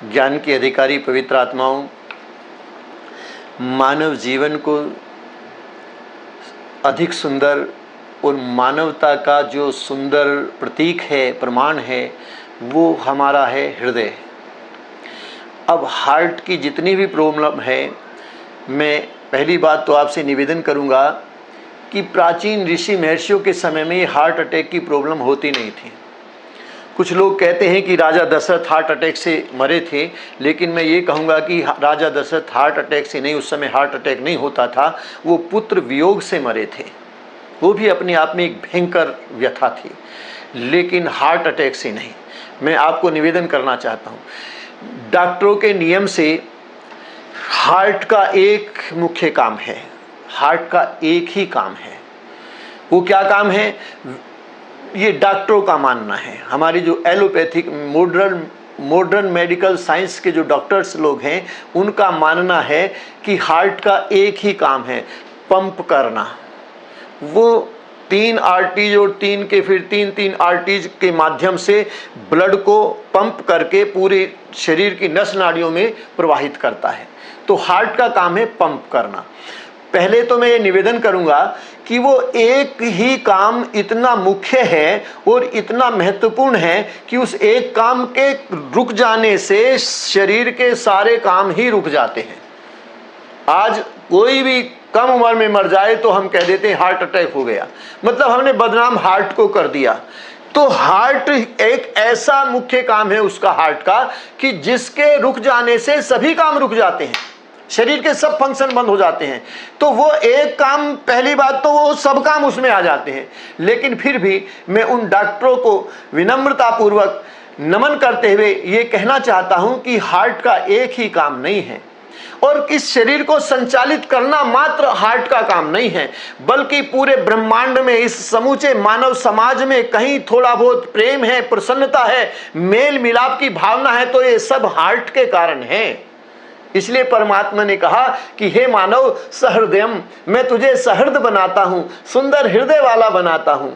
ज्ञान के अधिकारी पवित्र आत्माओं, मानव जीवन को अधिक सुंदर और मानवता का जो सुंदर प्रतीक है, प्रमाण है, वो हमारा है हृदय। अब हार्ट की जितनी भी प्रॉब्लम है, मैं पहली बात तो आपसे निवेदन करूंगा कि प्राचीन ऋषि महर्षियों के समय में हार्ट अटैक की प्रॉब्लम होती नहीं थी। कुछ लोग कहते हैं कि राजा दशरथ हार्ट अटैक से मरे थे, लेकिन मैं ये कहूँगा कि राजा दशरथ हार्ट अटैक से नहीं, उस समय हार्ट अटैक नहीं होता था, वो पुत्र वियोग से मरे थे। वो भी अपने आप में एक भयंकर व्यथा थी, लेकिन हार्ट अटैक से नहीं। मैं आपको निवेदन करना चाहता हूँ, डॉक्टरों के नियम से हार्ट का एक मुख्य काम है, हार्ट का एक ही काम है। वो क्या काम है? ये डॉक्टरों का मानना है। हमारी जो एलोपैथिक मॉडर्न मेडिकल साइंस के जो डॉक्टर्स लोग हैं, उनका मानना है कि हार्ट का एक ही काम है, पंप करना। वो 3 आर्टरीज और 3 के फिर 3 आर्टरीज के माध्यम से ब्लड को पंप करके पूरे शरीर की नस नाड़ियों में प्रवाहित करता है। तो हार्ट का काम है पंप करना। पहले तो मैं ये निवेदन करूंगा कि वो एक ही काम इतना मुख्य है और इतना महत्वपूर्ण है कि उस एक काम के रुक जाने से शरीर के सारे काम ही रुक जाते हैं। आज कोई भी कम उम्र में मर जाए तो हम कह देते हैं हार्ट अटैक हो गया, मतलब हमने बदनाम हार्ट को कर दिया। तो हार्ट एक ऐसा मुख्य काम है उसका, हार्ट का, कि जिसके रुक जाने से सभी काम रुक जाते हैं, शरीर के सब फंक्शन बंद हो जाते हैं। तो वो एक काम, पहली बात तो वो सब काम उसमें आ जाते हैं। लेकिन फिर भी मैं उन डॉक्टरों को विनम्रता पूर्वक नमन करते हुए ये कहना चाहता हूं कि हार्ट का एक ही काम नहीं है, और इस शरीर को संचालित करना मात्र हार्ट का काम नहीं है, बल्कि पूरे ब्रह्मांड में, इस समूचे मानव समाज में कहीं थोड़ा बहुत प्रेम है, प्रसन्नता है, मेल मिलाप की भावना है, तो ये सब हार्ट के कारण है। इसलिए परमात्मा ने कहा कि हे मानव सहृदयम, मैं तुझे सहृद बनाता हूं, सुंदर हृदय वाला बनाता हूं।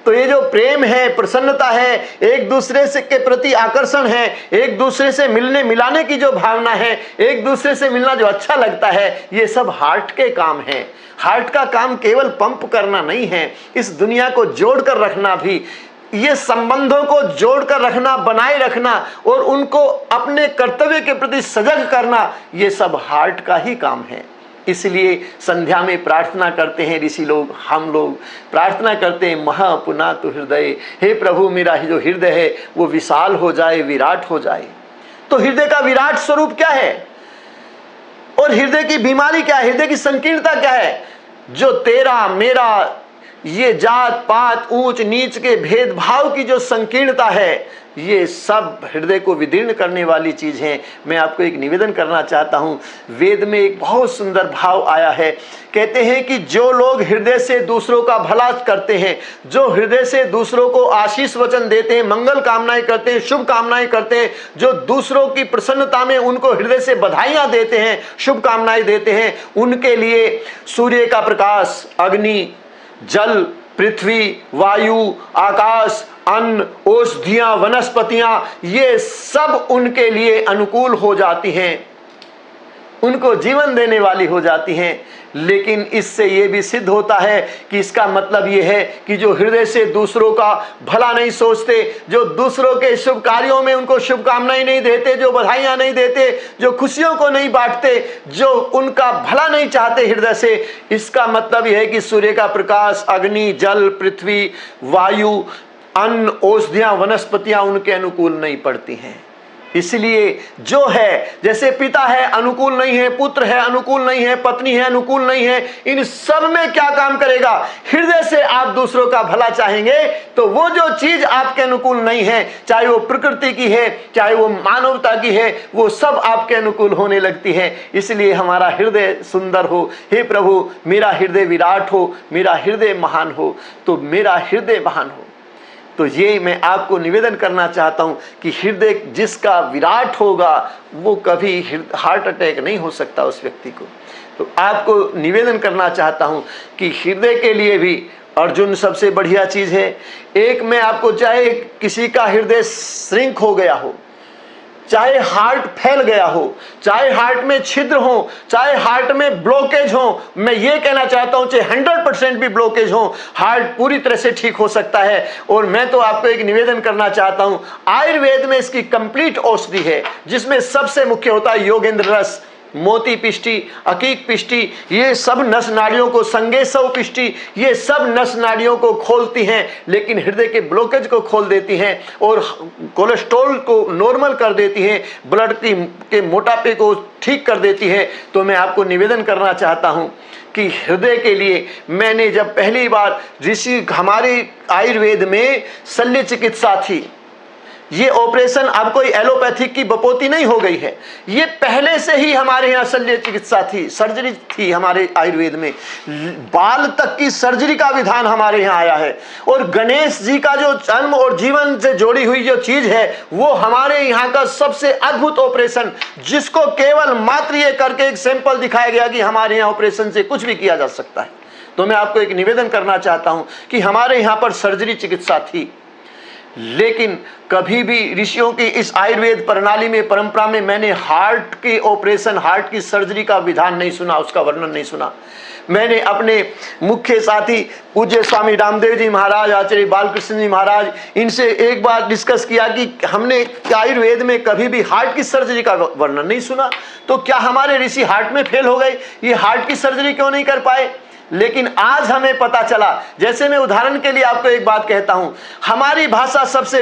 तो ये जो प्रेम है, प्रसन्नता है, एक दूसरे से के प्रति आकर्षण है, एक दूसरे से मिलने मिलाने की जो भावना है, एक दूसरे से मिलना जो अच्छा लगता है, ये सब हार्ट के काम है। हार्ट का काम केवल पंप करना नहीं है, इस दुनिया को जोड़कर रखना भी, ये संबंधों को जोड़कर रखना, बनाए रखना और उनको अपने कर्तव्य के प्रति सजग करना, ये सब हार्ट का ही काम है। इसलिए संध्या में प्रार्थना करते हैं ऋषि लोग, हम लोग प्रार्थना करते हैं, महा पुनातु हृदय, हे प्रभु मेरा जो हृदय है वो विशाल हो जाए, विराट हो जाए। तो हृदय का विराट स्वरूप क्या है और हृदय की बीमारी क्या है, हृदय की संकीर्णता क्या है? जो तेरा मेरा, ये जात पात ऊंच नीच के भेदभाव की जो संकीर्णता है, ये सब हृदय को विदीर्ण करने वाली चीज है। मैं आपको एक निवेदन करना चाहता हूं, वेद में एक बहुत सुंदर भाव आया है। कहते हैं कि जो लोग हृदय से दूसरों का भला करते हैं, जो हृदय से दूसरों को आशीष वचन देते हैं, मंगल कामनाएं करते हैं, शुभ कामनाएं करते हैं, जो दूसरों की प्रसन्नता में उनको हृदय से बधाइयां देते हैं, शुभ कामनाएं देते हैं, उनके लिए सूर्य का प्रकाश, अग्नि, जल, पृथ्वी, वायु, आकाश, अन्न, औषधियां, वनस्पतियां, ये सब उनके लिए अनुकूल हो जाती हैं, उनको जीवन देने वाली हो जाती हैं। लेकिन इससे ये भी सिद्ध होता है कि इसका मतलब ये है कि जो हृदय से दूसरों का भला नहीं सोचते, जो दूसरों के शुभ कार्यों में उनको शुभकामनाएं नहीं देते, जो बधाइयां नहीं देते, जो खुशियों को नहीं बांटते, जो उनका भला नहीं चाहते हृदय से, इसका मतलब यह है कि सूर्य का प्रकाश, अग्नि, जल, पृथ्वी, वायु, अन्न, औषधियां, वनस्पतियां उनके अनुकूल नहीं पड़ती हैं। इसलिए जो है, जैसे पिता है अनुकूल नहीं है, पुत्र है अनुकूल नहीं है, पत्नी है अनुकूल नहीं है, इन सब में क्या काम करेगा? हृदय से आप दूसरों का भला चाहेंगे तो वो जो चीज आपके अनुकूल नहीं है, चाहे वो प्रकृति की है, चाहे वो मानवता की है, वो सब आपके अनुकूल होने लगती है। इसलिए हमारा हृदय सुंदर हो, हे प्रभु मेरा हृदय विराट हो, मेरा हृदय महान हो, तो मेरा हृदय महान हो। तो ये मैं आपको निवेदन करना चाहता हूं कि हृदय जिसका विराट होगा वो कभी हार्ट अटैक नहीं हो सकता उस व्यक्ति को। तो आपको निवेदन करना चाहता हूं कि हृदय के लिए भी अर्जुन सबसे बढ़िया चीज है। एक मैं आपको, चाहे किसी का हृदय श्रिंक हो गया हो, चाहे हार्ट फैल गया हो, चाहे हार्ट में छिद्र हो, चाहे हार्ट में ब्लॉकेज हो, मैं ये कहना चाहता हूं चाहे 100% भी ब्लॉकेज हो, हार्ट पूरी तरह से ठीक हो सकता है। और मैं तो आपको एक निवेदन करना चाहता हूं, आयुर्वेद में इसकी कंप्लीट औषधि है, जिसमें सबसे मुख्य होता है योगेंद्र रस, मोती पिष्टी, अकीक पिष्टी, ये सब नस नाड़ियों को, संगेसव पिष्टी, ये सब नस नाड़ियों को खोलती हैं, लेकिन हृदय के ब्लॉकेज को खोल देती हैं और कोलेस्ट्रॉल को नॉर्मल कर देती हैं, ब्लड के मोटापे को ठीक कर देती है। तो मैं आपको निवेदन करना चाहता हूं कि हृदय के लिए मैंने जब पहली बार ऋषि, हमारे आयुर्वेद में शल्य चिकित्सा थी, ये ऑपरेशन अब कोई एलोपैथिक की बपोती नहीं हो गई है, ये पहले से ही हमारे यहाँ शल्य चिकित्सा थी, सर्जरी थी हमारे आयुर्वेद में, बाल तक की सर्जरी का विधान हमारे यहाँ आया है। और गणेश जी का जो जन्म और जीवन से जोड़ी हुई जो चीज है, वो हमारे यहाँ का सबसे अद्भुत ऑपरेशन, जिसको केवल मात्र ये करके एक सैंपल दिखाया गया कि हमारे यहाँ ऑपरेशन से कुछ भी किया जा सकता है। तो मैं आपको एक निवेदन करना चाहता हूं कि हमारे यहाँ पर सर्जरी चिकित्सा थी, लेकिन कभी भी ऋषियों की इस आयुर्वेद प्रणाली में, परंपरा में, मैंने हार्ट के ऑपरेशन, हार्ट की सर्जरी का विधान नहीं सुना, उसका वर्णन नहीं सुना। मैंने अपने मुख्य साथी पूज्य स्वामी रामदेव जी महाराज, आचार्य बालकृष्ण जी महाराज, इनसे एक बार डिस्कस किया कि हमने आयुर्वेद में कभी भी हार्ट की सर्जरी का वर्णन नहीं सुना, तो क्या हमारे ऋषि हार्ट में फेल हो गए, ये हार्ट की सर्जरी क्यों नहीं कर पाए? लेकिन आज हमें पता चला, जैसे मैं उदाहरण के लिए आपको एक बात कहता हूं, हमारी भाषा सबसे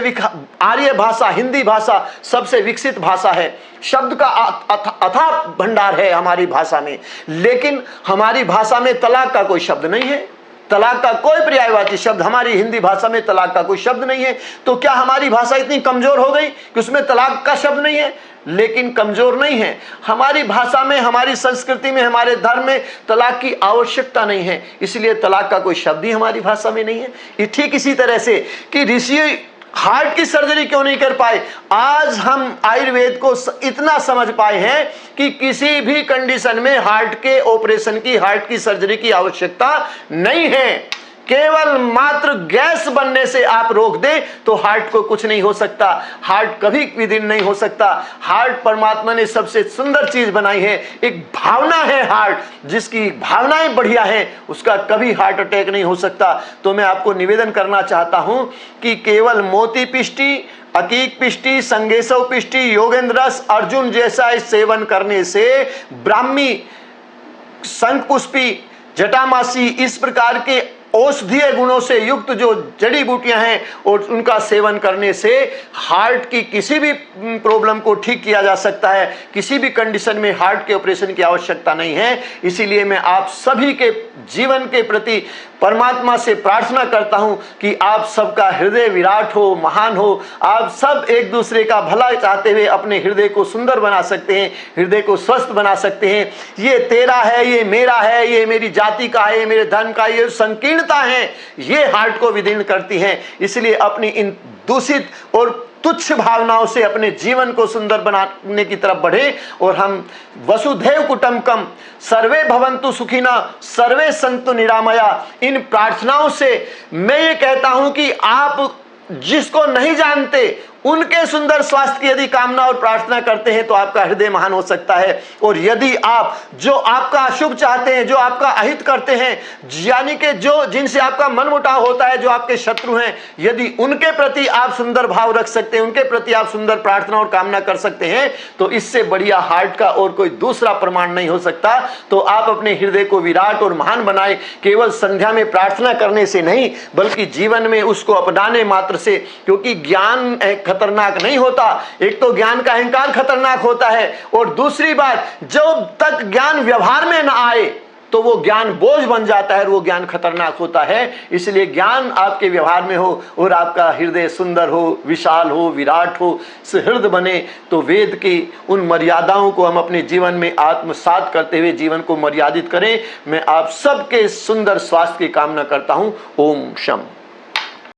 आर्य भाषा, हिंदी भाषा सबसे विकसित भाषा है, शब्द का अथाह भंडार है हमारी भाषा में, लेकिन हमारी भाषा में तलाक का कोई शब्द नहीं है, तलाक का कोई पर्यायवाची शब्द हमारी हिंदी भाषा में, तलाक का कोई शब्द नहीं है। तो क्या हमारी भाषा इतनी कमजोर हो गई कि उसमें तलाक का शब्द नहीं है? लेकिन कमजोर नहीं है, हमारी भाषा में, हमारी संस्कृति में, हमारे धर्म में तलाक की आवश्यकता नहीं है, इसलिए तलाक का कोई शब्द ही हमारी भाषा में नहीं है। ठीक इसी तरह से कि ऋषि हार्ट की सर्जरी क्यों नहीं कर पाए, आज हम आयुर्वेद को इतना समझ पाए हैं कि किसी भी कंडीशन में हार्ट के ऑपरेशन की, हार्ट की सर्जरी की आवश्यकता नहीं है। केवल मात्र गैस बनने से आप रोक दें तो हार्ट को कुछ नहीं हो सकता, हार्ट कभी विदीर्ण नहीं हो सकता। हार्ट परमात्मा ने सबसे सुंदर चीज बनाई है, एक भावना है हार्ट, जिसकी भावनाएं बढ़िया है उसका कभी हार्ट अटैक नहीं हो सकता। तो मैं आपको निवेदन करना चाहता हूं कि केवल मोती पिष्टी, अकीक पिष्टी, संगेसव पिष्टी, योगेंद्र रस, अर्जुन जैसा इस सेवन करने से, ब्राह्मी, शंखपुष्पी, जटामासी, इस प्रकार के औषधीय गुणों से युक्त जो जड़ी बूटियां हैं और उनका सेवन करने से हार्ट की किसी भी प्रॉब्लम को ठीक किया जा सकता है। किसी भी कंडीशन में हार्ट के ऑपरेशन की आवश्यकता नहीं है। इसीलिए मैं आप सभी के जीवन के प्रति परमात्मा से प्रार्थना करता हूं कि आप सबका हृदय विराट हो, महान हो, आप सब एक दूसरे का भला चाहते हुए अपने हृदय को सुंदर बना सकते हैं, हृदय को स्वस्थ बना सकते हैं। ये तेरा है, ये मेरा है, ये मेरी जाति का है, ये मेरे धर्म का, ये संकीर्णता है, ये हार्ट को विदीर्ण करती हैं। इसलिए अपनी इन दूषित और तुच्छ भावनाओं से अपने जीवन को सुंदर बनाने की तरफ बढ़े और हम वसुधैव कुटुंबकम, सर्वे भवन्तु सुखिना, सर्वे सन्तु निरामया, इन प्रार्थनाओं से मैं ये कहता हूं कि आप जिसको नहीं जानते उनके सुंदर स्वास्थ्य की यदि कामना और प्रार्थना करते हैं तो आपका हृदय महान हो सकता है। और यदि आप जो आपका अशुभ चाहते हैं, जो आपका अहित करते हैं, यानी कि जो जिनसे आपका मनमुटाव होता है, जो आपके शत्रु हैं, यदि उनके प्रति आप सुंदर भाव रख सकते हैं, उनके प्रति आप सुंदर प्रार्थना और कामना कर सकते हैं, तो इससे बढ़िया हार्ट का और कोई दूसरा प्रमाण नहीं हो सकता। तो आप अपने हृदय को विराट और महान बनाए, केवल संध्या में प्रार्थना करने से नहीं बल्कि जीवन में उसको अपनाने मात्र से, क्योंकि ज्ञान खतरनाक नहीं होता। एक तो ज्ञान का अहंकार खतरनाक होता है, और दूसरी बात, जब तक ज्ञान व्यवहार में ना आए तो वो ज्ञान बोझ बन जाता है और वो ज्ञान खतरनाक होता है। इसलिए ज्ञान आपके व्यवहार में हो और आपका हृदय सुंदर हो, विशाल हो, विराट हो, सुहृद बने, तो वेद की उन मर्यादाओं को हम अपने जीवन में आत्मसात करते हुए जीवन को मर्यादित करें। मैं आप सबके सुंदर स्वास्थ्य की कामना करता हूं। ओम शम।